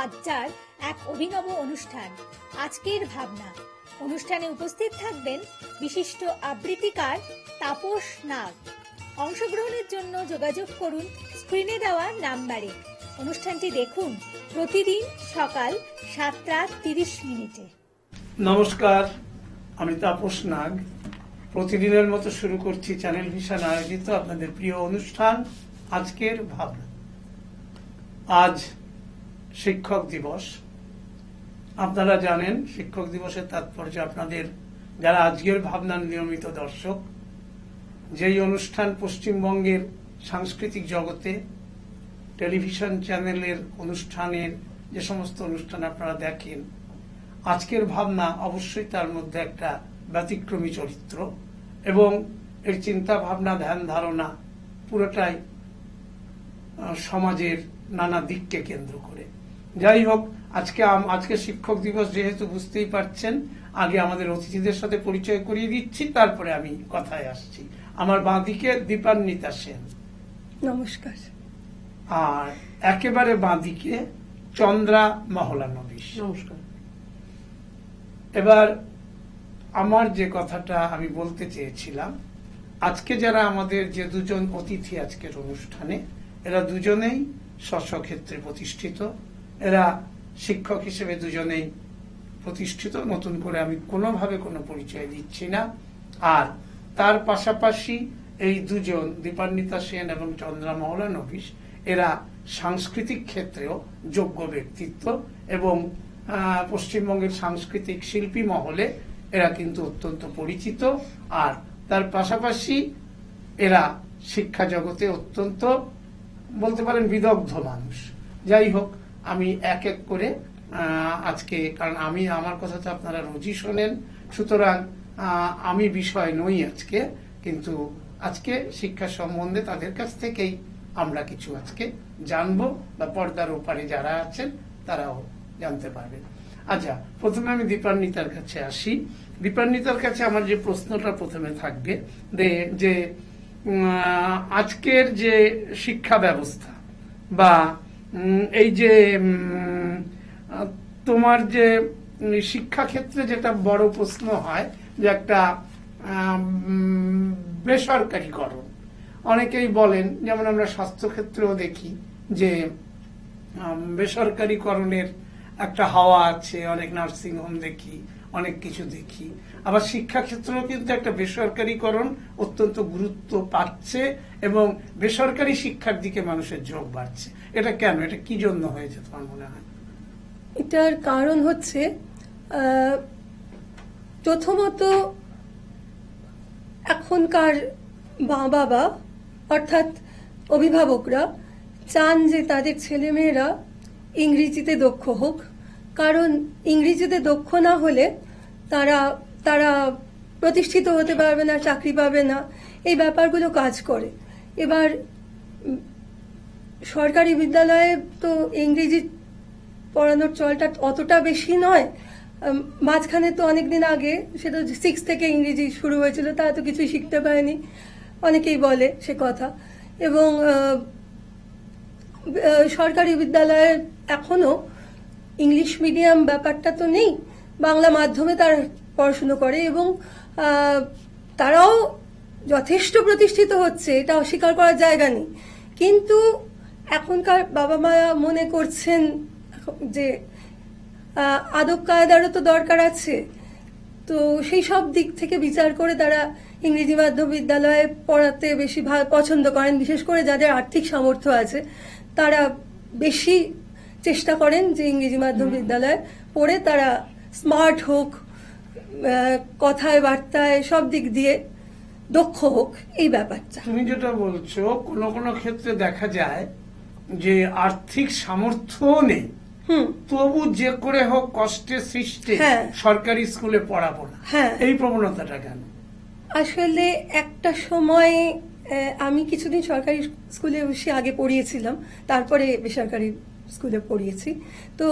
বাচ্চার এক অভিনব অনুষ্ঠান আজকের ভাবনা। অনুষ্ঠানে উপস্থিত থাকবেন বিশিষ্ট আবৃত্তিকার তাপস নাগ। অংশগ্রহণের জন্য যোগাযোগ করুন স্ক্রিনে দেওয়া নাম্বারে। অনুষ্ঠানটি দেখুন প্রতিদিন সকাল 7:30। নমস্কার, আমি তাপস নাগ। প্রতিদিনের মতো শুরু করছি চ্যানেল ভিশন আয়োজিত আপনাদের প্রিয় অনুষ্ঠান আজকের ভাবনা। আজ শিক্ষক দিবস। আপনারা জানেন শিক্ষক দিবসের তাৎপর্য। আপনাদের যারা আজকের ভাবনার নিয়মিত দর্শক, যেই অনুষ্ঠান পশ্চিমবঙ্গের সাংস্কৃতিক জগতে টেলিভিশন চ্যানেলের অনুষ্ঠানের যে সমস্ত অনুষ্ঠান আপনারা দেখেন, আজকের ভাবনা অবশ্যই তার মধ্যে একটা ব্যতিক্রমী চরিত্র এবং এর চিন্তা ভাবনা, ধ্যান ধারণা পুরোটাই সমাজের নানা দিককে কেন্দ্র করে। যাই হোক, আজকে শিক্ষক দিবস যেহেতু বুঝতেই পারছেন, আগে আমাদের অতিথিদের সাথে পরিচয় করিয়ে দিচ্ছি, তারপরে আমি কথায় আসছি। আমার বাঁদিকে দীপান্বিতা সেন, নমস্কার। আর একেবারে বাঁদিকে চন্দ্রা মহলানবিশ, নমস্কার। এবার আমার যে কথাটা আমি বলতে চেয়েছিলাম, আজকে যারা আমাদের যে দুজন অতিথি আজকের অনুষ্ঠানে, এরা দুজনেই স্বক্ষেত্রে প্রতিষ্ঠিত। এরা শিক্ষক হিসেবে দুজনেই প্রতিষ্ঠিত। নতুন করে আমি কোনোভাবে কোনো পরিচয় দিচ্ছি না। আর তার পাশাপাশি এই দুজন, দীপান্বিতা সেন এবং চন্দ্রা মহলানবিশ, এরা সাংস্কৃতিক ক্ষেত্রেও যোগ্য ব্যক্তিত্ব এবং পশ্চিমবঙ্গের সাংস্কৃতিক শিল্পী মহলে এরা কিন্তু অত্যন্ত পরিচিত। আর তার পাশাপাশি এরা শিক্ষা জগতে অত্যন্ত, বলতে পারেন, বিদগ্ধ মানুষ। যাই হোক, আমি এক এক করে আজকে, কারণ আমার কথা তো আপনারা রোজই শোনেন, সুতরাং আমি বিষয় নই আজকে, কিন্তু আজকে শিক্ষা সম্বন্ধে তাদের কাছ থেকেই আমরা কিছু আজকে জানবো, বা পর্দার ওপারে যারা আছেন তারাও জানতে পারবেন। আচ্ছা, প্রথমে আমি দীপান্বিতার কাছে আসি। দীপান্বিতার কাছে আমার যে প্রশ্নটা প্রথমে থাকবে, যে আজকের যে শিক্ষা ব্যবস্থা, বা এই যে তোমার যে শিক্ষা ক্ষেত্রে যেটা বড় প্রশ্ন হয়, যে একটা বেসরকারীকরণ। অনেকেই বলেন, যেমন আমরা স্বাস্থ্য ক্ষেত্রেও দেখি যে বেসরকারীকরণের একটা হাওয়া আছে, অনেক নার্সিং হোম দেখি, অনেক কিছু দেখি। আবার শিক্ষা ক্ষেত্রেও কিন্তু একটা বেসরকারীকরণ অত্যন্ত গুরুত্ব পাচ্ছে এবং বেসরকারি শিক্ষার দিকে মানুষের ঝোঁক বাড়ছে। এটা কেন? এটা কি জন্য হয়েছে তোমার মনে হয়? এটার কারণ হচ্ছে, প্রথমত এখনকার মা বাবা অর্থাৎ অভিভাবকরা চান যে তাদের ছেলেমেয়েরা ইংরেজিতে দক্ষ হোক, কারণ ইংরেজিতে দক্ষ না হলে তারা প্রতিষ্ঠিত হতে পারবে না, চাকরি পাবে না, এই ব্যাপারগুলো কাজ করে। এবার সরকারি বিদ্যালয়ে তো ইংরেজি পড়ানোর চলটা অতটা বেশি নয়। মাঝখানে তো অনেকদিন আগে, সেটা 6 থেকে ইংরেজি শুরু হয়েছিল, তারা তো কিছুই শিখতে পারেনি, অনেকেই বলে সে কথা। এবং সরকারি বিদ্যালয়ে এখনো ইংলিশ মিডিয়াম ব্যাপারটা তো নেই, বাংলা মাধ্যমে তারা পড়াশুনো করে এবং তারাও যথেষ্ট প্রতিষ্ঠিত হচ্ছে, এটা অস্বীকার করার জায়গা নেই। কিন্তু এখনকার বাবা মা মনে করছেন যে আদব কায়দারও তো দরকার আছে, তো সেই সব দিক থেকে বিচার করে তারা ইংরেজি মাধ্যম বিদ্যালয়ে পড়াতে বেশি পছন্দ করেন। বিশেষ করে যাদের আর্থিক সামর্থ্য আছে, তারা বেশি চেষ্টা করেন যে ইংরেজি মাধ্যম বিদ্যালয়ে পড়ে তারা স্মার্ট হোক, কথায় বার্তায় সব দিক দিয়ে দক্ষ হোক, এই ব্যাপারটা। তুমি যেটা বলছো, কোনো কোনো ক্ষেত্রে দেখা যায় যে আর্থিক সামর্থ্য নেই, তবু যে করে হোক কষ্টে সৃষ্টে সরকারি স্কুলে পড়াবো না, এই প্রবণতাটা কেন? আসলে একটা সময় আমি কিছুদিন সরকারি স্কুলে বসে আগে পড়িয়েছিলাম, তারপরে বেসরকারি স্কুলে পড়িয়েছি। তো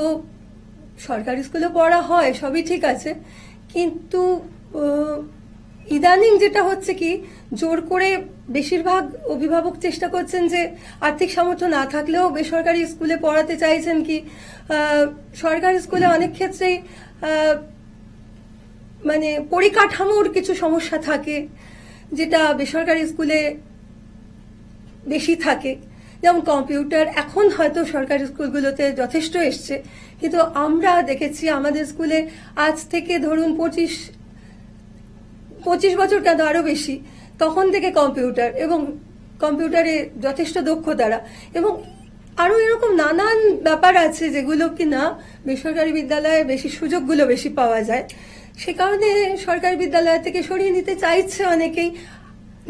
সরকারি স্কুলে পড়া হয়, সবই ঠিক আছে, কিন্তু ইদানিং যেটা হচ্ছে কি, জোর করে বেশিরভাগ অভিভাবক চেষ্টা করছেন যে আর্থিক সামর্থ্য না থাকলেও বেসরকারি স্কুলে পড়াতে চাইছেন, কি সরকারি স্কুলে অনেক ক্ষেত্রেই মানে পরিকাঠামোর কিছু সমস্যা থাকে, যেটা বেসরকারি স্কুলে বেশি থাকে। যেমন কম্পিউটার এখন হয়তো সরকারি স্কুলগুলোতে যথেষ্ট এসছে, কিন্তু আমরা দেখেছি আমাদের স্কুলে আজ থেকে ধরুন 25 বছর কেন আরো বেশি, তখন থেকে কম্পিউটার, এবং কম্পিউটারে যথেষ্ট দক্ষ তারা, এবং আরো এরকম নানান ব্যাপার আছে যেগুলো কিনা বেসরকারি বিদ্যালয়ে বেশি সুযোগগুলো বেশি পাওয়া যায়, সে কারণে সরকারি বিদ্যালয় থেকে সরিয়ে নিতে চাইছে অনেকেই।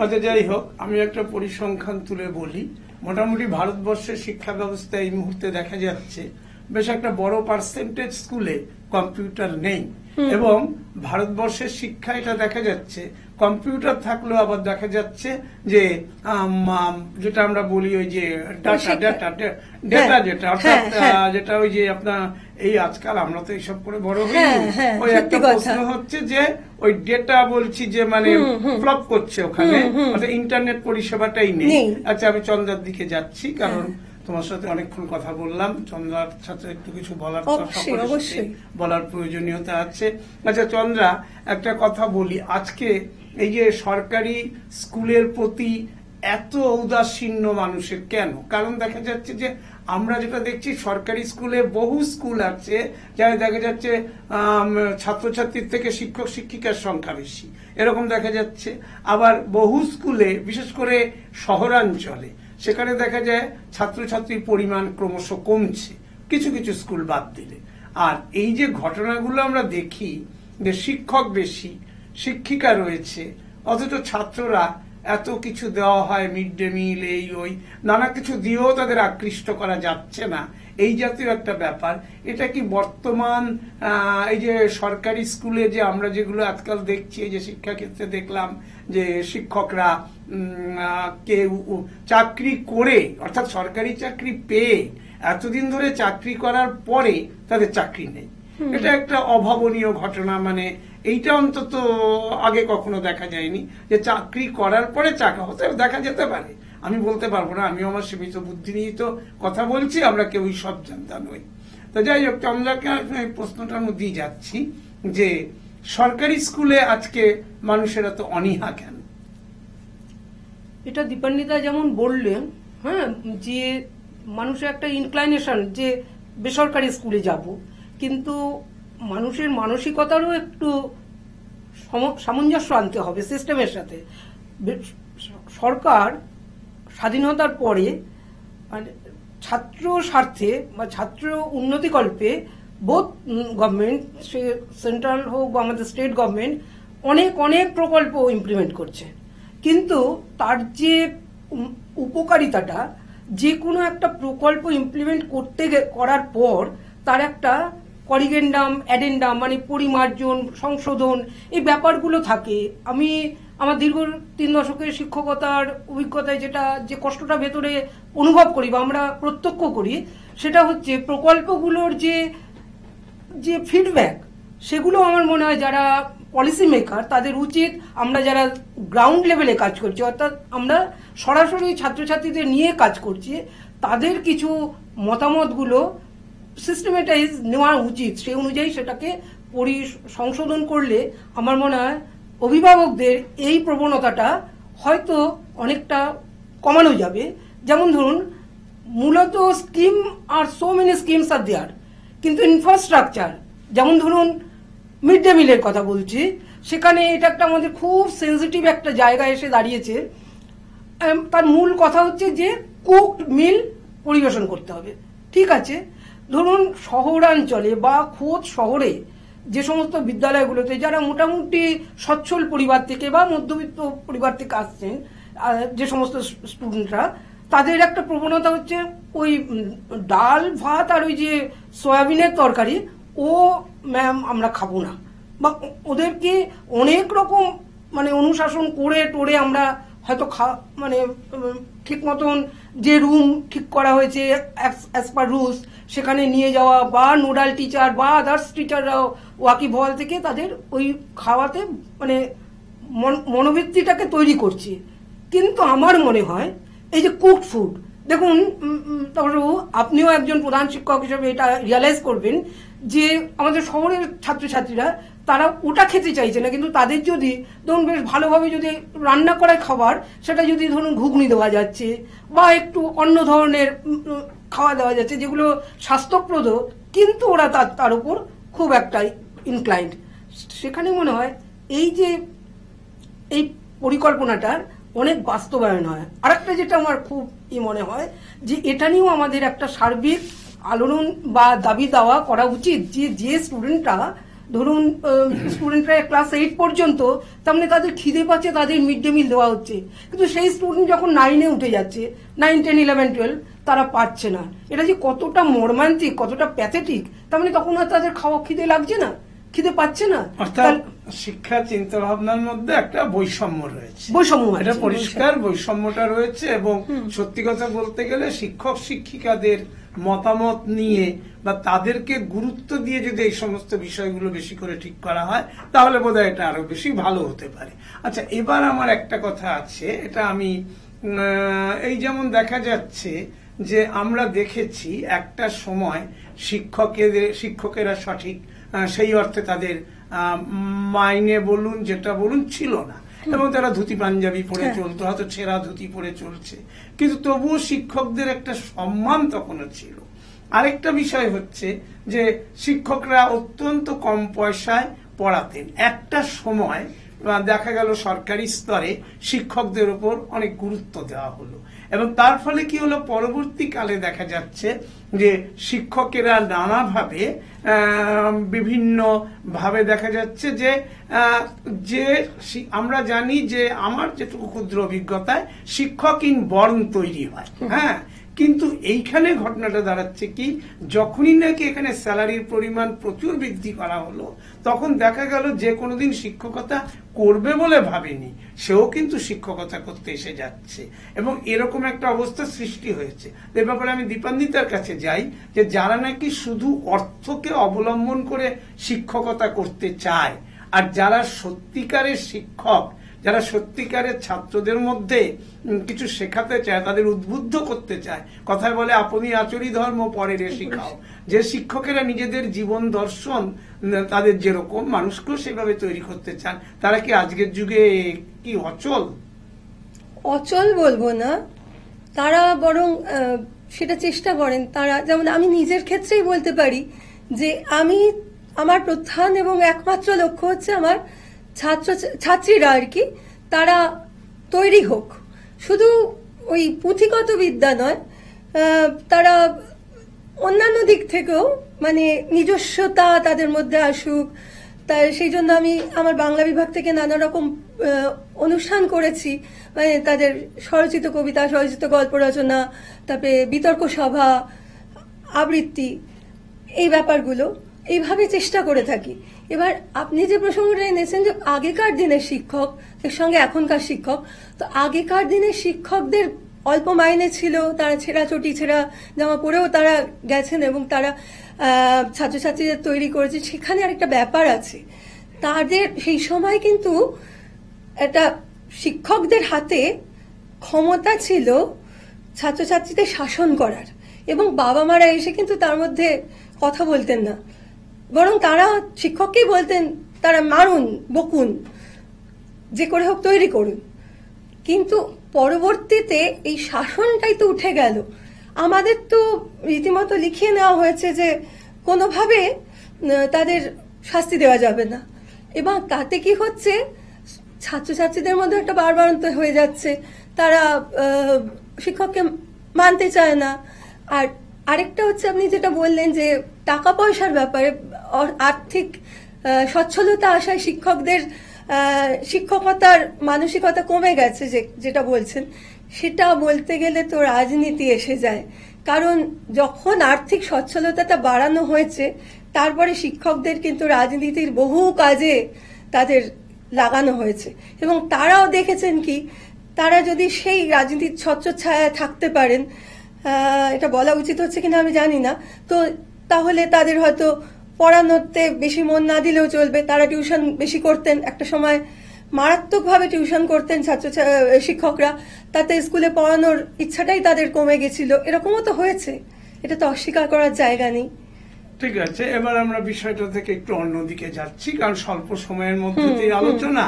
আচ্ছা, যাই হোক, আমি একটা পরিসংখ্যান তুলে বলি। মোটামুটি ভারতবর্ষের শিক্ষা ব্যবস্থা এই মুহূর্তে দেখা যাচ্ছে বেশ একটা বড় পার্সেন্টেজ স্কুলে কম্পিউটার নেই, এবং ভারতবর্ষের শিক্ষা এটা দেখা যাচ্ছে কম্পিউটার থাকলেও আবার দেখা যাচ্ছে যে যেটা আমরা বলি ওই যে ডেটা যেটা অর্থাৎ যেটা ওই যে আপনার এই আজকাল আমরা তো এইসব করে বড় হইনি, ওই একটা প্রশ্ন হচ্ছে যে ওই ডেটা বলছি যে মানে ফ্লপ করছে ওখানে, অর্থাৎ ইন্টারনেট পরিষেবাটাই নেই। আচ্ছা, আমি চন্দ্রার দিকে যাচ্ছি, কারণ তোমার সাথে অনেকক্ষণ কথা বললাম, চন্দ্রার সাথে একটু কিছু বলার বলার প্রয়োজনীয়তা আছে। আচ্ছা চন্দ্রা, একটা কথা বলি, আজকে এই যে সরকারি স্কুলের প্রতি এত ঔদাসীন্য মানুষের কেন? কারণ দেখা যাচ্ছে যে আমরা যেটা দেখছি সরকারি স্কুলে বহু স্কুল আছে যারা দেখা যাচ্ছে ছাত্রছাত্রীর থেকে শিক্ষক শিক্ষিকার সংখ্যা বেশি, এরকম দেখা যাচ্ছে। আবার বহু স্কুলে, বিশেষ করে শহরাঞ্চলে, সেখানে দেখা যায় ছাত্রছাত্রীর পরিমাণ ক্রমশ কমছে, কিছু কিছু স্কুল বাদ দিলে। আর এই যে ঘটনাগুলো আমরা দেখি যে শিক্ষক বেশি, শিক্ষিকা রয়েছে, অথচ ছাত্ররা এত কিছু দেওয়া হয়, মিড ডে মিল, এই ওই নানা কিছু দিয়েও তাদের আকৃষ্ট করা যাচ্ছে না, এই জাতীয় একটা ব্যাপার। এটা কি বর্তমান এই যে সরকারি স্কুলে যে আমরা যেগুলো আজকাল দেখছি, এই যে শিক্ষাক্ষেত্রে দেখলাম যে শিক্ষকরা কেউ চাকরি করে, অর্থাৎ সরকারি চাকরি পেয়ে এতদিন ধরে চাকরি করার পরে তাদের চাকরি নেই, এটা একটা অভাবনীয় ঘটনা। মানে এইটা অন্তত আগে কখনো দেখা যায়নি যে চাকরি করার পরে চাকরি হতে দেখা যেতে পারে, আমি বলতে পারবো না, আমি আমার সীমিত বুদ্ধি নিয়ে তো কথা বলছি, আমরা কেউই সব জানতা নই। তো যাই হোক, চন্দ্রাকে এই প্রশ্নটার মধ্যেই যাচ্ছি যে সরকারি স্কুলে আজকে মানুষের এত অনীহা কেন? এটা দীপান্বিতা যেমন বললেন, হ্যাঁ, যে মানুষের একটা ইনক্লাইনেশন যে বেসরকারি স্কুলে যাব, কিন্তু মানুষের মানসিকতারও একটু সামঞ্জস্য আনতে হবে সিস্টেমের সাথে। সরকার স্বাধীনতার পরে মানে ছাত্র স্বার্থে বা ছাত্র উন্নতিকল্পে বোথ গভর্নমেন্ট, সে সেন্ট্রাল হোক বা আমাদের স্টেট গভর্নমেন্ট, অনেক অনেক প্রকল্প ইমপ্লিমেন্ট করছে, কিন্তু তার যে উপকারিতাটা, যে কোনো একটা প্রকল্প ইমপ্লিমেন্ট করার পর তার একটা করিগেন্ডাম, অ্যাডেন্ডাম মানে পরিমার্জন, সংশোধন, এই ব্যাপারগুলো থাকে। আমি আমার দীর্ঘ 3 দশকের শিক্ষকতার অভিজ্ঞতায় যে কষ্টটা ভেতরে অনুভব করি বা আমরা প্রত্যক্ষ করি, সেটা হচ্ছে প্রকল্পগুলোর যে ফিডব্যাক, সেগুলো আমার মনে হয় যারা পলিসি মেকার তাদের উচিত, আমরা যারা গ্রাউন্ড লেভেলে কাজ করছি, অর্থাৎ আমরা সরাসরি ছাত্রছাত্রীদের নিয়ে কাজ করছি, তাদের কিছু মতামতগুলো সিস্টেমেটাইজ নেওয়া উচিত। সেই অনুযায়ী সেটাকে সংশোধন করলে আমার মনে হয় অভিভাবকদের এই প্রবণতাটা হয়তো অনেকটা কমানো যাবে। যেমন ধরুন, মূলত স্কিম আর সো মেনি স্কিমস আর দেয়ার, কিন্তু ইনফ্রাস্ট্রাকচার, যেমন ধরুন মিড ডে মিলের কথা বলছি, সেখানে এটা একটা আমাদের খুব সেন্সিটিভ একটা জায়গায় এসে দাঁড়িয়েছে। তার মূল কথা হচ্ছে যে কুকড মিল পরিবেশন করতে হবে, ঠিক আছে। ধরুন শহরাঞ্চলে বা খোদ শহরে যে সমস্ত বিদ্যালয়গুলোতে যারা মোটামুটি সচ্ছল পরিবার থেকে বা মধ্যবিত্ত পরিবার থেকে আসছেন যে সমস্ত স্টুডেন্টরা, তাদের একটা প্রবণতা হচ্ছে ওই ডাল ভাত আর ওই যে সয়াবিনের তরকারি, ও ম্যাম আমরা খাবো না, বা ওদেরকে অনেক রকম মানে অনুশাসন করে টোরে আমরা হয়তো মানে ঠিক মতন যে রুম ঠিক করা হয়েছে অ্যাজ পার রুলস, সেখানে নিয়ে যাওয়া, বা নোডাল টিচার বা আদার্স টিচাররাও ওয়াকিবহাল থেকে তাদের ওই খাওয়াতে মানে মনোবৃত্তিটাকে তৈরি করছে। কিন্তু আমার মনে হয় এই যে কুক ফুড, দেখুন তারপরেও আপনিও একজন প্রধান শিক্ষক হিসেবে এটা রিয়ালাইজ করবেন যে আমাদের শহরের ছাত্রছাত্রীরা তারা ওটা খেতে চাইছে না, কিন্তু তাদের যদি ধরুন বেশ ভালোভাবে যদি রান্না করা খাবার, সেটা যদি ধরুন ঘুগনি দেওয়া যাচ্ছে বা একটু অন্য ধরনের খাওয়া দেওয়া যাচ্ছে যেগুলো স্বাস্থ্যপ্রদ, কিন্তু ওরা তার উপর খুব একটা ইনক্লাইন্ড। সেখানে মনে হয় এই যে এই পরিকল্পনাটার অনেক বাস্তবায়ন হয়। আরেকটা যেটা আমার খুব মনে হয় যে এটা নিয়েও আমাদের একটা সার্বিক আলোড়ন বা দাবি দাওয়া করা উচিত যে স্টুডেন্টরা ধরুন স্টুডেন্টরা ক্লাস 8 পর্যন্ত তার মানে তাদের খিদে পাচ্ছে, তাদের মিড ডে মিল দেওয়া হচ্ছে, কিন্তু সেই স্টুডেন্ট যখন 9-এ উঠে যাচ্ছে, 9, 10, 11, 12 তারা পাচ্ছে না। এটা যে কতটা মর্মান্তিক, কতটা প্যাথেটিক, তার মানে তখন আর তাদের খাওয়া খিদে লাগছে না, খিদে পাচ্ছে না। অর্থাৎ শিক্ষা চিন্তা ভাবনার মধ্যে একটা বৈষম্য রয়েছে, এটা পরিষ্কার বৈষম্যটা রয়েছে। এবং সত্যি কথা বলতে গেলে শিক্ষক শিক্ষিকাদের মতামত নিয়ে বা তাদেরকে গুরুত্ব দিয়ে যদি এই সমস্ত বিষয়গুলো বেশি করে ঠিক করা হয়, তাহলে বোধহয় এটা আরো বেশি ভালো হতে পারে। আচ্ছা, এবার আমার একটা কথা আছে, এটা আমি এই যেমন দেখা যাচ্ছে যে আমরা দেখেছি একটা সময় শিক্ষকেরা সঠিক সেই অর্থে তাদের মাইনে বলুন যেটা বলুন ছিল না, এবং তারা ধুতি পাঞ্জাবি পরে চলতো, হয়তো ছেঁড়া ধুতি পরে চলছে, কিন্তু তবুও শিক্ষকদের একটা সম্মান তখনও ছিল। আরেকটা বিষয় হচ্ছে যে শিক্ষকরা অত্যন্ত কম পয়সায় পড়াতেন। একটা সময় দেখা গেল সরকারি স্তরে শিক্ষকদের উপর অনেক গুরুত্ব দেওয়া হলো, এবং তার ফলে কি হলো, পরবর্তীকালে দেখা যাচ্ছে যে শিক্ষকেরা নানাভাবে বিভিন্ন ভাবে দেখা যাচ্ছে যে আমরা জানি যে আমার যেটুকু ক্ষুদ্র অভিজ্ঞতায় শিক্ষক ইন বর্ন তৈরি হয়, হ্যাঁ, কিন্তু এইখানে ঘটনাটা দাঁড়াচ্ছে কি, যখনই নাকি এখানে স্যালারির পরিমাণ প্রচুর বৃদ্ধি করা হলো, তখন দেখা গেল যে কোনোদিন শিক্ষকতা করবে বলে ভাবেনি সেও কিন্তু শিক্ষকতা করতে এসে যাচ্ছে, এবং এরকম একটা অবস্থা সৃষ্টি হয়েছে। এর ব্যাপারে আমি দীপান্বিতার কাছে যাই, যে যারা নাকি শুধু অর্থকে অবলম্বন করে শিক্ষকতা করতে চায়, আর যারা সত্যিকারের শিক্ষক, যারা সত্যিকারের ছাত্রদের মধ্যে কিছু শেখাতে চায়, তাদের উদ্বুদ্ধ করতে চায়, কথায় বলে আপনি আচরি ধর্ম পরের শিখাও, যে শিক্ষকেরা নিজেদের জীবন দর্শন তাদের যেরকম মানুষকেও সেভাবে তৈরি করতে চান, তারা কি আজকের যুগে কি অচল বলবো না, তারা বরং সেটা চেষ্টা করেন। তারা যেমন আমি নিজের ক্ষেত্রেই বলতে পারি যে আমার প্রধান এবং একমাত্র লক্ষ্য হচ্ছে আমার ছাত্রীরা আর কি তারা তৈরি হোক, শুধু ওই পুঁথিগত বিদ্যা নয়, তারা অন্যান্য দিক থেকেও মানে নিজস্বতা তাদের মধ্যে আসুক। তাই সেই জন্য আমি আমার বাংলা বিভাগ থেকে নানা রকম অনুষ্ঠান করেছি, মানে তাদের স্বরচিত কবিতা, স্বরচিত গল্প রচনা, তারপরে বিতর্ক সভা, আবৃত্তি, এই ব্যাপারগুলো এইভাবে চেষ্টা করে থাকি। এবার আপনি যে প্রসঙ্গটা এনেছেন যে আগেকার দিনের শিক্ষক এর সঙ্গে এখনকার শিক্ষক, তো আগেকার দিনের শিক্ষকদের অল্প মাইনে ছিল, তারা ছেঁড়া জামা পরেও তারা গেছেন এবং তারা ছাত্রছাত্রীদের তৈরি করেছে। সেখানে আরেকটা ব্যাপার আছে, তাদের সেই সময় কিন্তু একটা শিক্ষকদের হাতে ক্ষমতা ছিল ছাত্রছাত্রীদের শাসন করার, এবং বাবা মারা এসে কিন্তু তার মধ্যে কথা বলতেন না, বরং তারা শিক্ষককেই বলতেন তারা মারুন, বকুন, যে করে হোক তৈরি করুন। কিন্তু পরবর্তীতে এই শাসনটাই তো উঠে গেল, আমাদের তো রীতিমতো লিখিয়ে নেওয়া হয়েছে যে কোনোভাবে তাদের শাস্তি দেওয়া যাবে না, এবং তাতে কি হচ্ছে, ছাত্রছাত্রীদের মধ্যে একটা বাড়বাড়ন্ত হয়ে যাচ্ছে, তারা শিক্ষককে মানতে চায় না। আর আরেকটা হচ্ছে আপনি যেটা বললেন যে টাকা পয়সার ব্যাপারে আর্থিক সচ্ছলতা আসায় শিক্ষকদের শিক্ষকতার মানসিকতা কমে গেছে, যেটা বলছেন সেটা বলতে গেলে তো রাজনীতি এসে যায়। কারণ যখন আর্থিক সচ্ছলতাটা বাড়ানো হয়েছে, তারপরে শিক্ষকদের কিন্তু রাজনীতির বহু কাজে তাদের লাগানো হয়েছে, এবং তারাও দেখেছেন কি, তারা যদি সেই রাজনীতির ছত্রছায়ায় থাকতে পারেন, এটা বলা উচিত হচ্ছে কিনা আমি জানি না, তো তাহলে তাদের হয়তো পড়ানোতে বেশি মন না দিলেও চলবে, তারা টিউশন বেশি করতেন একটা সময়, মারাত্মকভাবে টিউশন করতেন শিক্ষকরা, তাতে স্কুলে পড়ানোর ইচ্ছাটাই তাদের কমে গেছিল, এরকমও তো হয়েছে, এটা তো অস্বীকার করার জায়গা নেই। ঠিক আছে, এবার আমরা বিষয়টা থেকে একটু অন্যদিকে যাচ্ছি, কারণ স্বল্প সময়ের মধ্যে দিয়ে আলোচনা।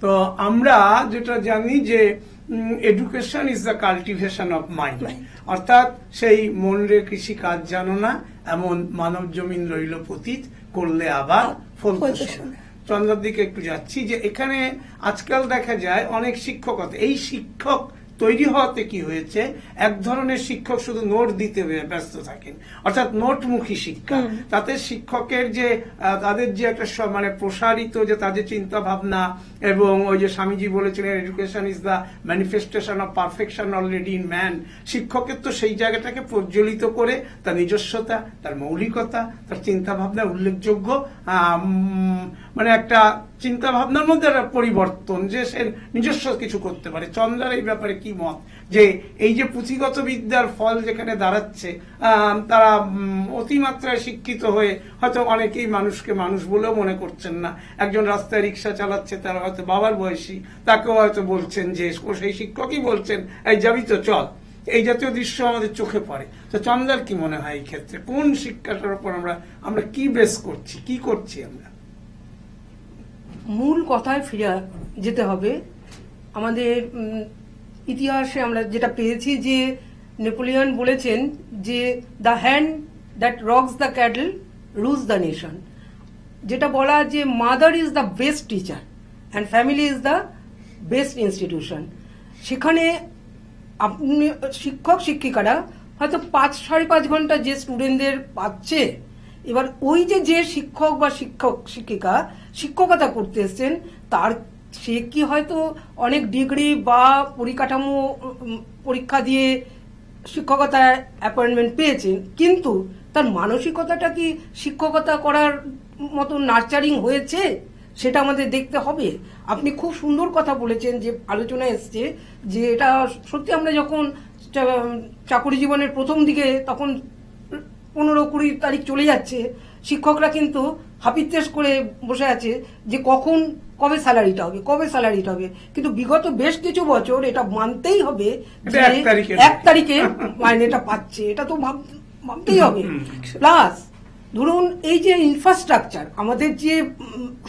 তো আমরা যেটা জানি যে education is the cultivation of mind, অর্থাৎ সেই মন রে কৃষি কাজ জানো না, এমন মানব জমিন রইল পতিত, করলে আবার ফলতে শোনা। চন্দ্রার দিকে একটু যাচ্ছি যে এখানে আজকাল দেখা যায় অনেক শিক্ষকতা, এই শিক্ষক তৈরি হওয়াতে কি হয়েছে, এক ধরনের শিক্ষক শুধু নোট দিতে ব্যস্ত থাকেন, অর্থাৎ নোটমুখী শিক্ষা। তাতে শিক্ষকের যে তাদের যে একটা মানে প্রসারিত যে তাদের চিন্তা ভাবনা, এবং ওই যে স্বামীজি বলেছিলেন education is the manifestation of perfection already in man, শিক্ষকের তো সেই জায়গাটাকে প্রজ্বলিত করে তার নিজস্বতা, তার মৌলিকতা, তার চিন্তা ভাবনা উল্লেখযোগ্য মানে একটা চিন্তা ভাবনার মধ্যে একটা পরিবর্তন, যে সে নিজস্ব কিছু করতে পারে। চন্দ্রার এই ব্যাপারে কি মত, যে এই যে পুঁথিগত বিদ্যার ফল যেখানে দাঁড়াচ্ছে, তারা অতিমাত্রায় শিক্ষিত হয়ে হয়তো অনেকেই মানুষকে মানুষ বলেও মনে করছেন না। একজন রাস্তায় রিক্সা চালাচ্ছে, তারা হয়তো বাবার বয়সী, তাকেও হয়তো বলছেন যে সেই শিক্ষকই বলছেন এই যাবি তো চল, এই জাতীয় দৃশ্য আমাদের চোখে পড়ে। তো চন্দ্রার কি মনে হয় এই ক্ষেত্রে কোন শিক্ষাটার উপর আমরা কি বেস করছি, কি করছি? আমরা মূল কথায় ফিরে যেতে হবে। আমাদের ইতিহাসে আমরা যেটা পেয়েছি যে নেপোলিয়ন বলেছেন যে the hand that rocks the cattle rules the nation, যেটা বলা যে mother is the best teacher and family is the best institution. সেখানে আপনি শিক্ষক শিক্ষিকারা হয়তো 5-5.5 ঘন্টা যে স্টুডেন্টদের পাচ্ছে, এবার ওই যে শিক্ষক বা শিক্ষিকা শিক্ষকতা করতে এসছেন, তার সে কি হয়তো অনেক ডিগ্রি বা পরিকাঠামো পরীক্ষা দিয়ে শিক্ষকতায় অ্যাপয়েন্টমেন্ট পেয়েছেন, কিন্তু তার মানসিকতাটা কি শিক্ষকতা করার মতো নার্চারিং হয়েছে, সেটা আমাদের দেখতে হবে। আপনি খুব সুন্দর কথা বলেছেন যে আলোচনা এসছে যে এটা সত্যি, আমরা যখন চাকরি জীবনের প্রথম দিকে তখন 15-20 তারিখ চলে যাচ্ছে, শিক্ষকরা কিন্তু হাপিত্তেশ করে বসে আছে যে কবে স্যালারিটা হবে, কিন্তু বিগত বেশ কিছু বছর এটা মানতেই হবে যে 1 তারিখে মাইনেটা পাচ্ছে, এটা তো ভাবতেই হবে। প্লাস ধরুন এই যে ইনফ্রাস্ট্রাকচার, আমাদের যে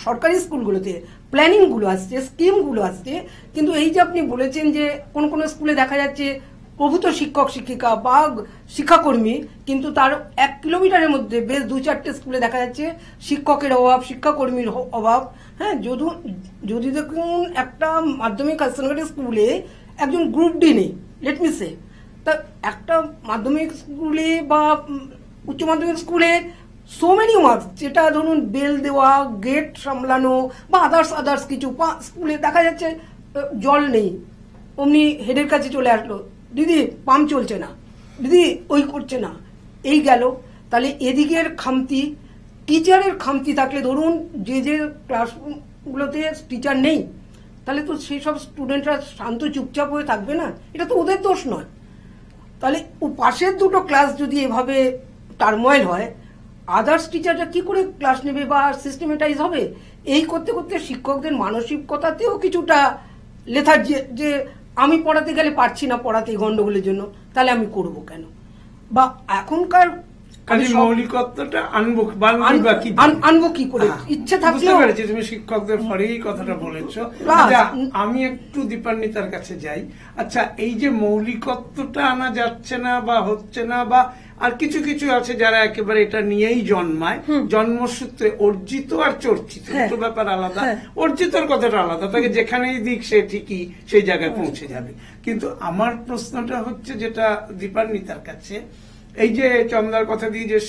সরকারি স্কুলগুলোতে প্ল্যানিং গুলো আসছে, স্কিম গুলো আসছে, কিন্তু এই যে আপনি বলেছেন যে কোন স্কুলে দেখা যাচ্ছে প্রভূত শিক্ষক শিক্ষিকা বা শিক্ষাকর্মী, কিন্তু তার 1 কিলোমিটারের মধ্যে বেশ 2-4টে স্কুলে দেখা যাচ্ছে শিক্ষকের অভাব, শিক্ষাকর্মীর অভাব। হ্যাঁ, যদি দেখুন একটা মাধ্যমিক হায়ার সেকেন্ডারি স্কুলে একজন গ্রুপ ডি নেই, লেট মি সে, তা একটা মাধ্যমিক স্কুলে বা উচ্চ মাধ্যমিক স্কুলে সো মেনি মার্কস, যেটা ধরুন বেল দেওয়া, গেট সামলানো বা আদার্স কিছু, স্কুলে দেখা যাচ্ছে জল নেই, অমনি হেডের কাছে চলে আসলো, দিদি পাম্প চলছে না, দিদি ওই করছে না, এই গেল। তাহলে এদিকের খামতি, টিচারের খামতি থাকলে ধরুন যে ক্লাসগুলোতে টিচার নেই, তাহলে তো সেই সব স্টুডেন্টরা শান্ত চুপচাপ হয়ে থাকবে না, এটা তো ওদের দোষ নয়। তাহলে ও পাশের দুটো ক্লাস যদি এভাবে টার্মোয়েল হয়, আদার্স টিচাররা কি করে ক্লাস নেবে বা সিস্টেমেটাইজ হবে? এই করতে করতে শিক্ষকদের মানসিকতাতেও কিছুটা লেথার যে আমি পড়াতে গেলে পারছি না পড়াতে এই গন্ডগোলের জন্য, তাহলে আমি করব কেন? বা এখনকার মৌলিকত্বটা আনবো কি করে? ইচ্ছে থাকলে তুমি শিক্ষকদের ফরেই কথাটা বলেছো। আমি একটু দীপান্বিতার কাছে যাই। আচ্ছা, এই যে মৌলিকত্বটা আনা যাচ্ছে না বা হচ্ছে না, বা আর কিছু কিছু আছে যারা একেবারে এটা নিয়েই জন্মায়, জন্মসূত্রে অর্জিত আর চর্চিত দুটো ব্যাপার আলাদা। অর্জিতর কথাটা আলাদা, তাকে যেখানেই দিক সে ঠিকই সেই জায়গায় পৌঁছে যাবে। কিন্তু আমার প্রশ্নটা হচ্ছে যেটা দীপান্বিতার কাছে, এই যে চন্দ্রার কথা দিয়ে যে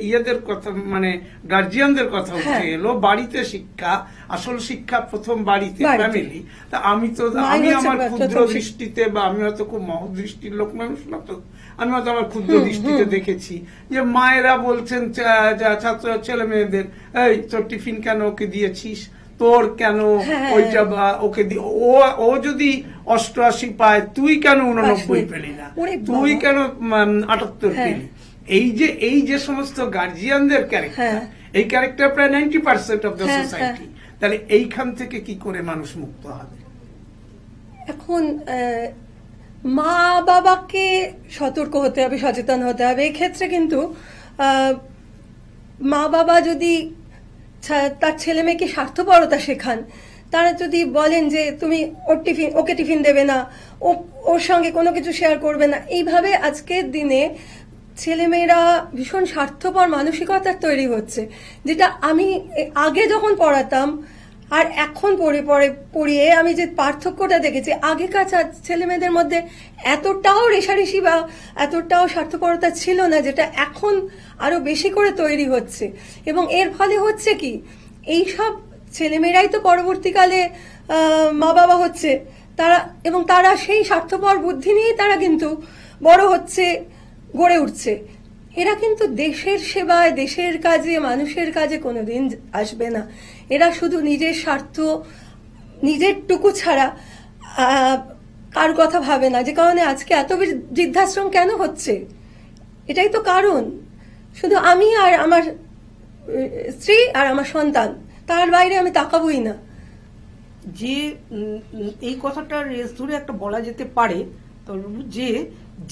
ইয়েদের কথা, মানে গার্জিয়ানদের কথা উঠে এলো, বাড়িতে শিক্ষা, আসল শিক্ষা প্রথম বাড়িতে, ফ্যামিলি। তা আমি আমার ক্ষুদ্র দৃষ্টিতে, বা আমি হয়তো খুব মহৎ দৃষ্টির লোক মানুষ না, তো আমি হয়তো আমার ক্ষুদ্র দৃষ্টিতে দেখেছি যে মায়েরা বলছেন ছাত্র ছেলে মেয়েদের, এই তোর টিফিন কেন ওকে দিয়েছিস, তোর কেন ওইটা ওকে ও যদি 88 পায় তুই কেন 89 পেলি না, তুই কেন 78 পেলি। এই যে সমস্ত গার্জিয়ানদের ক্যারেক্টার, এই ক্যারেক্টার প্রায় 90% অফ দ্য সোসাইটি। তাহলে এইখান থেকে কি করে মানুষ মুক্ত হবে? এখন মা বাবাকে সতর্ক হতে হবে, সচেতন হতে হবে। এক্ষেত্রে কিন্তু মা বাবা যদি তার ছেলে মেয়েকে স্বার্থপরতা শেখান, তারা যদি বলেন যে তুমি ওকে টিফিন দেবে না, ওর সঙ্গে কোনো কিছু শেয়ার করবে না, এইভাবে আজকের দিনে ছেলেমেয়েরা ভীষণ স্বার্থপর মানসিকতার তৈরি হচ্ছে, যেটা আমি আগে যখন পড়াতাম আর এখন পড়িয়ে আমি যে পার্থক্যটা দেখেছি, আগেকার ছেলে মেয়েদের মধ্যে এতটাও রেষারেষি বা এতটাও স্বার্থপরতা ছিল না, যেটা এখন আরো বেশি করে তৈরি হচ্ছে। এবং এর ফলে হচ্ছে কি, এইসব ছেলেমেয়েরাই তো পরবর্তীকালে মা বাবা হচ্ছে, তারা সেই স্বার্থপর বুদ্ধি নিয়েই তারা কিন্তু বড় হচ্ছে, গড়ে উঠছে। এরা কিন্তু দেশের সেবায়, দেশের কাজে, মানুষের কাজে কোনোদিন আসবে না। এরা শুধু নিজের স্বার্থ, নিজের টুকু ছাড়া কার কথা ভাবে না। যে কারণে আজকে এত বৃদ্ধাশ্রম কেন হচ্ছে, এটাই তো কারণ। শুধু আমি আর আমার স্ত্রী আর আমার সন্তান, তার বাইরে আমি তাকাবই না। যে এই কথাটা রেস ধরে একটা বলা যেতে পারে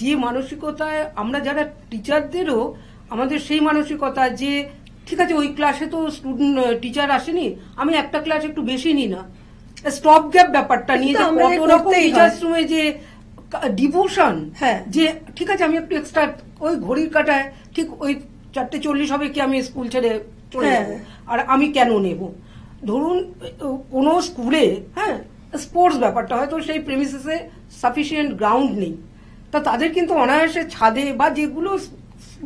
যে মানসিকতায় আমরা যারা টিচারদেরও আমাদের সেই মানসিকতা যে ঠিক আছে ওই ক্লাসে তো টিচার আসেনি, আমি একটা ক্লাস একটু বেশি নিই না, স্টপ গ্যাপ ব্যাপারটা নিয়ে কত রকম টিচার্সরুমে যে ডিভোশন, যে ঠিক আছে আমি একটু এক্সট্রা ওই ঘড়ির কাটায় ঠিক ওই 4:40 হবে কি আমি স্কুল ছেড়ে চলে যাবো, আর আমি কেন নেব? ধরুন কোন স্কুলে স্পোর্টস ব্যাপারটা হয়তো সেই প্রেমিসিসে সাফিসিয়েন্ট গ্রাউন্ড নেই, তা তাদের কিন্তু অনায়াসে ছাদে বা যেগুলো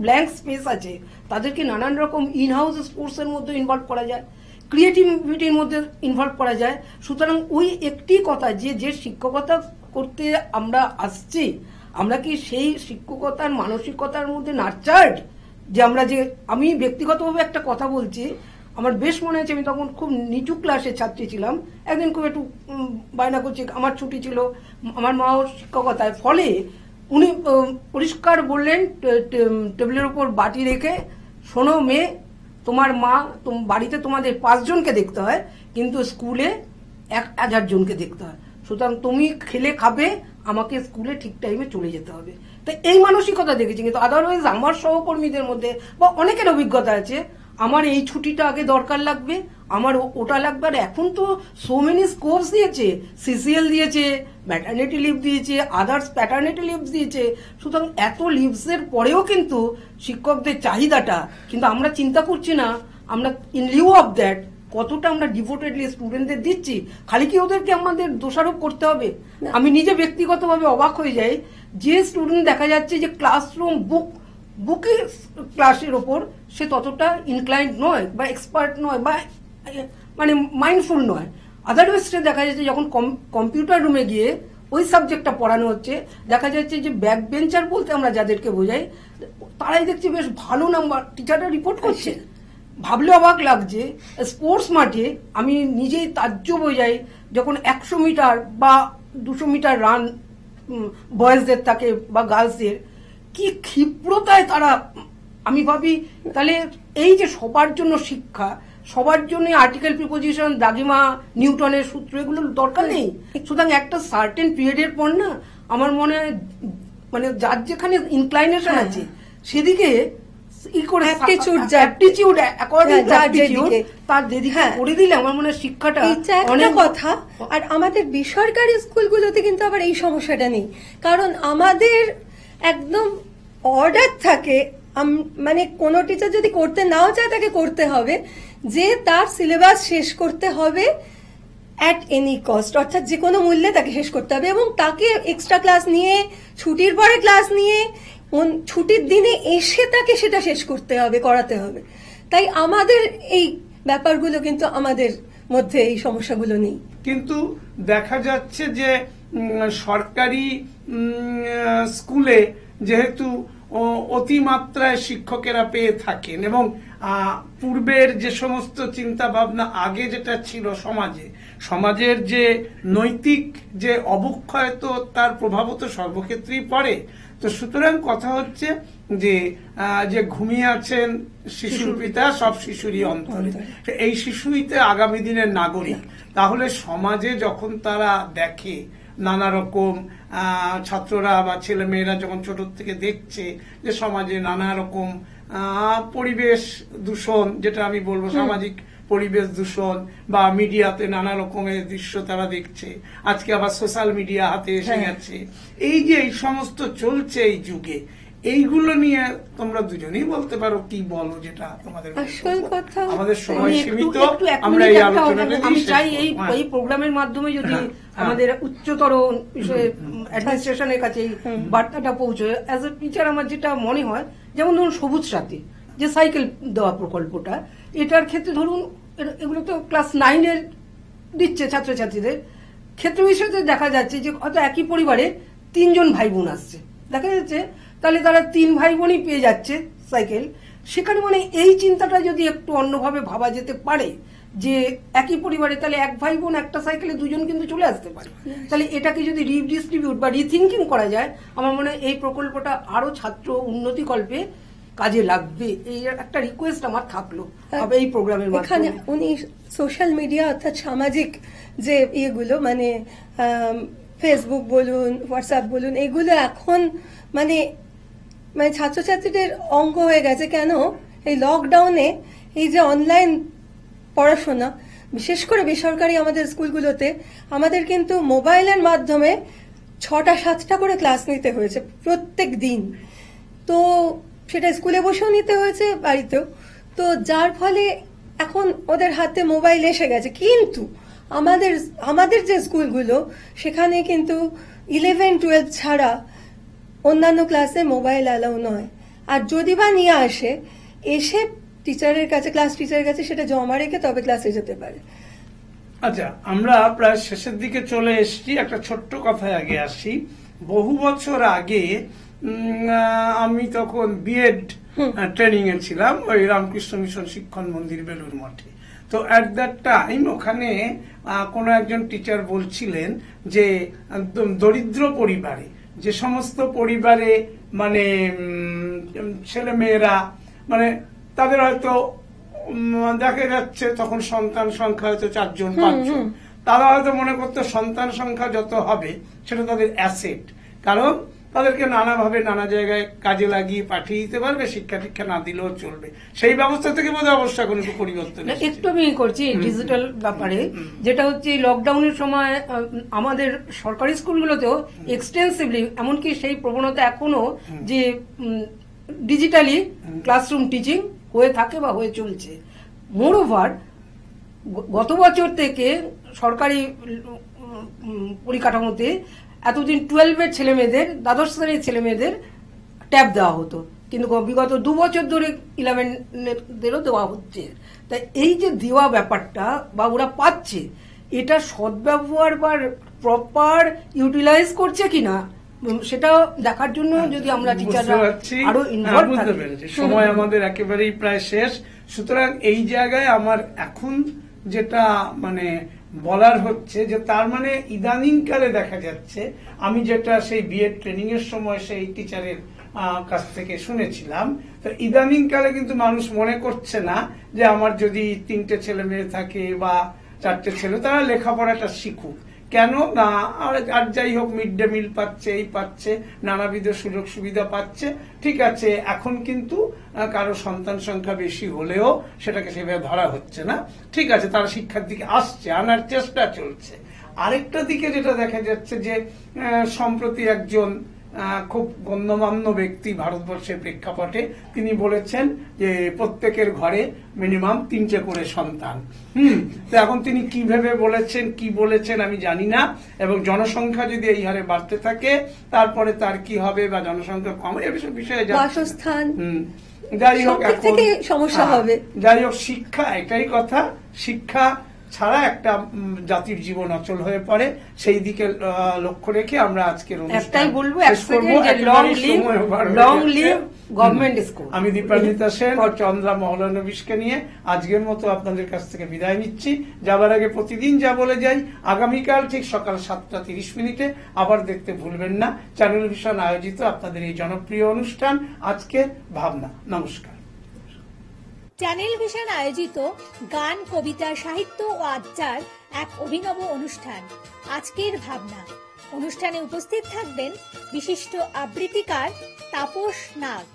ব্ল্যাঙ্ক স্পেস আছে তাদেরকে নানান রকম ইন হাউস স্পোর্টস এর মধ্যে ইনভলভ করা যায়, ক্রিয়েটিভিটির মধ্যে ইনভলভ করা যায়। সুতরাং ওই একটি কথা যে শিক্ষকতা করতে আমরা আসছি, আমরা কি সেই শিক্ষকতার মানসিকতার মধ্যে নার্চার্ড? যে আমি ব্যক্তিগতভাবে একটা কথা বলছি, আমার বেশ মনে আছে, আমি তখন খুব নিচু ক্লাসের ছাত্রী ছিলাম, একদিন খুব একটু বায়না করছি, আমার ছুটি ছিল, আমার মাও শিক্ষকতায়, ফলে উনি পরিষ্কার বললেন টেবিলের উপর বাটি রেখে, শোনো মেয়ে, তোমার মা বাড়িতে তোমাদের 5 জনকে দেখতে হয়, কিন্তু স্কুলে 1000 জনকে দেখতে হয়, সুতরাং তুমি খেলে খাবে, আমাকে স্কুলে ঠিক টাইমে চলে যেতে হবে। তো এই মানসিকতা দেখেছি। কিন্তু আদারওয়াইজ আমার সহকর্মীদের মধ্যে বা অনেকের অভিজ্ঞতা আছে, আমার এই ছুটিটা আগে দরকার লাগবে, আমার ওটা লাগবে। আর এখন তো সো মেনি স্কোপস দিয়েছে, সিসিএল দিয়েছে, ম্যাটারনিটি লিভ দিয়েছে, আদার্স প্যাটার্নিটি লিভ দিয়েছে, সুতরাং এত লিভসের পরেও কিন্তু শিক্ষকদের চাহিদাটা কিন্তু আমরা চিন্তা করছি না, আমরা ইন লিউ অফ দ্যাট কতটা আমরা ডিভোটেডলি স্টুডেন্টদের দিচ্ছি। খালি কি ওদেরকে আমাদের দোষারোপ করতে হবে? আমি নিজে ব্যক্তিগতভাবে অবাক হয়ে যাই, যে স্টুডেন্ট দেখা যাচ্ছে যে ক্লাসরুম বুকের ক্লাসের ওপর সে ততটা ইনক্লাইন্ড নয় বা এক্সপার্ট নয় বা মানে মাইন্ডফুল নয়, আদারওয়াইজ দেখা যাচ্ছে যখন কম্পিউটার রুমে গিয়ে ওই সাবজেক্টটা পড়ানো হচ্ছে, দেখা যাচ্ছে যে ব্যাক বেঞ্চার বলতে আমরা যাদেরকে বোঝাই, তারাই দেখছি বেশ ভালো নাম্বার টিচাররা রিপোর্ট করছে। ভাবলে অবাক লাগছে, স্পোর্টস মাঠে আমি নিজেই তাজ্জব হয়ে যাই যখন 100 মিটার বা 200 মিটার রান বয়েজদের থাকে বা গার্লসদের, কি ক্ষিপ্রতায় তারা, আমি ভাবি তাহলে এই যে সবার জন্য শিক্ষা, সবার জন্য আর্টিকেল প্রিপোজিশন, দাগিমা, নিউটনের সূত্র, এগুলো দরকার নেই। সুতরাং একটা সার্টেন পিরিয়ডের পর না আমার মনে হয় মানে যার যেখানে ইনক্লাইনেশন আছে সেদিকে শিক্ষাটা অনেক কথা। আর আমাদের বেসরকারি স্কুলগুলোতে কিন্তু আবার এই সমস্যাটা নেই, কারণ আমাদের একদম অর্ডার থাকে, মানে কোনো টিচার যদি করতে নাও চায় তাকে করতে হবে, যে তার সিলেবাস শেষ করতে হবে অ্যাট এনি কস্ট, অর্থাৎ যে কোনো মূল্যে তাকে শেষ করতে হবে, এবং তাকে এক্সট্রা ক্লাস নিয়ে, ছুটির পরে ক্লাস নিয়ে, ছুটির দিনে এসে তাকে সেটা শেষ করতে হবে, করাতে হবে। তাই আমাদের এই ব্যাপারগুলো কিন্তু আমাদের মধ্যে এই সমস্যাগুলো নেই। কিন্তু দেখা যাচ্ছে যে সরকারি স্কুলে যেহেতু অতিমাত্রায় শিক্ষকেরা পেয়ে থাকেন এবং পূর্বের যে সমস্ত চিন্তা ভাবনা আগে যেটা ছিল সমাজের যে নৈতিক যে অবক্ষয়, তো তার প্রভাবও তো সর্বক্ষেত্রেই পড়ে। তো সুতরাং কথা হচ্ছে যে যে ঘুমিয়ে আছেন শিশুর পিতা সব শিশুরই অন্তরে, এই শিশুইতে আগামী দিনের নাগরিক। তাহলে সমাজে যখন তারা দেখে নানা রকম ছাত্ররা বা ছেলে মেয়েরা যখন ছোট থেকে দেখছে যে সমাজে নানা রকম পরিবেশ দূষণ, যেটা আমি বলবো সামাজিক পরিবেশ দূষণ, বা মিডিয়াতে নানা রকমের দৃশ্য তারা দেখছে, আজকে আবার সোশ্যাল মিডিয়া হাতে এসে গেছে, এই যে এই সমস্ত চলছে এই যুগে, এইগুলো নিয়ে তোমরা দুজনেই বলতে পারো, কি বলো যেটা তোমাদের আসল কথা। আমাদের সময় সীমিত, আমরা এই আলোচনাটা আমি চাই এই প্রোগ্রামের মাধ্যমে যদি আমাদের উচ্চতর অ্যাডমিনিস্ট্রেশনের কাছে এই বার্তাটা পৌঁছয়। অ্যাজ এ টিচার আমার যেটা মনে হয়, যেমন ধরুন সবুজ সাথী যে সাইকেল দেওয়া প্রকল্পটা, এটার ক্ষেত্রে ধরুন এগুলো তো ক্লাস 9-এর দিচ্ছে ছাত্রছাত্রীদের ক্ষেত্রে, বিষয়তে দেখা যাচ্ছে যে হয়তো একই পরিবারে 3 জন ভাই বোন আসছে, দেখা যাচ্ছে তাহলে তারা 3 ভাই বোনই পেয়ে যাচ্ছে সাইকেল। সেখানে মানে এই চিন্তাটা যদি একটু অন্যভাবে ভাবা যেতে পারে যে একই পরিবারে তাহলে এক ভাই বোন একটা সাইকেলে 2 জন কিন্তু চলে আসতে পারে, তাহলে এটাকে যদি রিডিস্ট্রিবিউট বা রিথিঙ্কিং করা যায়, আমার মনে হয় এই প্রকল্পটা আরো ছাত্র উন্নতি কল্পে কাজে লাগবে। এই একটা রিকোয়েস্ট আমার থাকলো এই প্রোগ্রামের এখানে। মাধ্যমে উনি সোশ্যাল মিডিয়া অর্থাৎ সামাজিক যে ইয়েগুলো, মানে ফেসবুক বলুন, হোয়াটসঅ্যাপ বলুন, এগুলো এখন মানে মানে ছাত্রছাত্রীদের অঙ্গ হয়ে গেছে। কেন এই লকডাউনে এই যে অনলাইন পড়াশোনা, বিশেষ করে বেসরকারি আমাদের স্কুলগুলোতে, আমাদের কিন্তু মোবাইলের মাধ্যমে 6টা-7টা করে ক্লাস নিতে হয়েছে প্রত্যেক দিন। তো সেটা স্কুলে বসেও নিতে হয়েছে, বাড়িতেও। তো যার ফলে এখন ওদের হাতে মোবাইল এসে গেছে। কিন্তু আমাদের যে স্কুলগুলো, সেখানে কিন্তু 11-12 ছাড়া অন্যান্য ক্লাসে মোবাইল অ্যালাউ নয়। আর যদি বা নিয়ে এসে টিচারের কাছে, ক্লাস টিচারের কাছে সেটা জমা রেখে তবে ক্লাসে যেতে পারে। আচ্ছা, আমরা প্রায় শেষের দিকে চলে এসেছি। একটা ছোট্ট কথায় আগে আসি। বহু বছর আগে আমি তখন বিএড ট্রেনিং এ ছিলাম ওই রামকৃষ্ণ মিশন শিক্ষণ মন্দির বেলুর মঠে। তো অ্যাট দ্যাট টাইম ওখানে কোনো একজন টিচার বলছিলেন যে দরিদ্র পরিবারে, যে সমস্ত পরিবারে মানে ছেলে মেয়েরা মানে তাদের হয়তো দেখা যাচ্ছে তখন সন্তান সংখ্যা হয়তো 4 জন 5 জন, তারা হয়তো মনে করতো সন্তান সংখ্যা যত হবে সেটা তাদের অ্যাসেট, কারণ তাদেরকে নানাভাবে নানা জায়গায় কাজে লাগিয়ে পাঠিয়ে দিতে পারবে, শিক্ষা টিক্ষা না দিলেও চলবে। সেই ব্যবস্থা থেকে বোধহয় অবস্থা কোনো পরিবর্তন একটু আমি করছি ডিজিটাল ব্যাপারে, যেটা হচ্ছে লকডাউনের সময় আমাদের সরকারি স্কুলগুলোতেও এক্সটেন্সিভলি, এমনকি সেই প্রবণতা এখনো যে ডিজিটালি ক্লাসরুম টিচিং হয়ে থাকে বা হয়ে চলছে। মোরওভার গত বছর থেকে সরকারি পরিকাঠামোতে এতদিন 12-এর ছেলে মেয়েদের, দ্বাদশ শ্রেণীর ছেলে মেয়েদের ট্যাব দেওয়া হতো, কিন্তু বিগত 2 বছর ধরে 11-দেরও দেওয়া হচ্ছে। তাই এই যে দেওয়া ব্যাপারটা বা ওরা পাচ্ছে, এটা সদ্ব্যবহার বা প্রপার ইউটিলাইজ করছে কিনা সেটা দেখার জন্য যদি আমরা টিচাররা আরো ইনভলভ থাকি। সময় আমাদের একেবারেই প্রায় শেষ, সুতরাং এই জায়গায় আমার এখন যেটা মানে বলার হচ্ছে যে তার মানে ইদানিং কালে দেখা যাচ্ছে, আমি যেটা সেই বিএড ট্রেনিং এর সময় সেই টিচারের কাছ থেকে শুনেছিলাম, তো ইদানিং কালে কিন্তু মানুষ মনে করছে না যে আমার যদি 3টে ছেলে মেয়ে থাকে বা 4টে ছেলে, তারা লেখাপড়াটা শিখুক। কেন না, আর যাই হোক মিড ডে মিল পাচ্ছে, এই পাচ্ছে, নানাবিধ সুযোগ সুবিধা পাচ্ছে, ঠিক আছে। এখন কিন্তু কারো সন্তান সংখ্যা বেশি হলেও সেটাকে সেভাবে ধরা হচ্ছে না, ঠিক আছে, তারা শিক্ষার দিকে আসছে, আনার চেষ্টা চলছে। আরেকটা দিকে যেটা দেখা যাচ্ছে যে সম্প্রতি একজন খুব গণ্যমান্য ব্যক্তি ভারতবর্ষের প্রেক্ষাপটে তিনি বলেছেন যে প্রত্যেকের ঘরে মিনিমাম 3টে করে সন্তান। তো এখন তিনি কিভাবে বলেছেন, কি বলেছেন আমি জানি না, এবং জনসংখ্যা যদি এই হারে বাড়তে থাকে তারপরে তার কি হবে বা জনসংখ্যা কম, এ বিষয়ে বাসস্থান, যাই হোক এখন সমস্যা হবে। যাই হোক, শিক্ষা, এটাই কথা, শিক্ষা ছাড়া একটা জাতির জীবন অচল হয়ে পড়ে। সেই দিকে লক্ষ্য রেখে আমরা আজকের একটাই বলবো, লং লিভ গভর্নমেন্ট স্কুল। আমি দীপান্বিতা সেন ও চন্দ্রা মহলানবিশকে নিয়ে আজকের মতো আপনাদের কাছ থেকে বিদায় নিচ্ছি। যাবার আগে প্রতিদিন যা বলে যাই, আগামীকাল ঠিক সকাল 7:30 আবার দেখতে ভুলবেন না চ্যানেল ভিশন আয়োজিত আপনাদের এই জনপ্রিয় অনুষ্ঠান আজকের ভাবনা। নমস্কার। চ্যানেল ভিশন আয়োজিত গান, কবিতা, সাহিত্য ও আড্ডার এক অভিনব অনুষ্ঠান আজকের ভাবনা। অনুষ্ঠানে উপস্থিত থাকবেন বিশিষ্ট আবৃত্তিকার তাপস নাগ।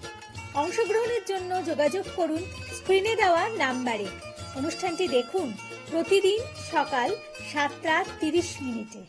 অংশগ্রহণের জন্য যোগাযোগ করুন স্ক্রিনে দেওয়া নাম্বারে। অনুষ্ঠানটি দেখুন প্রতিদিন সকাল 7:30।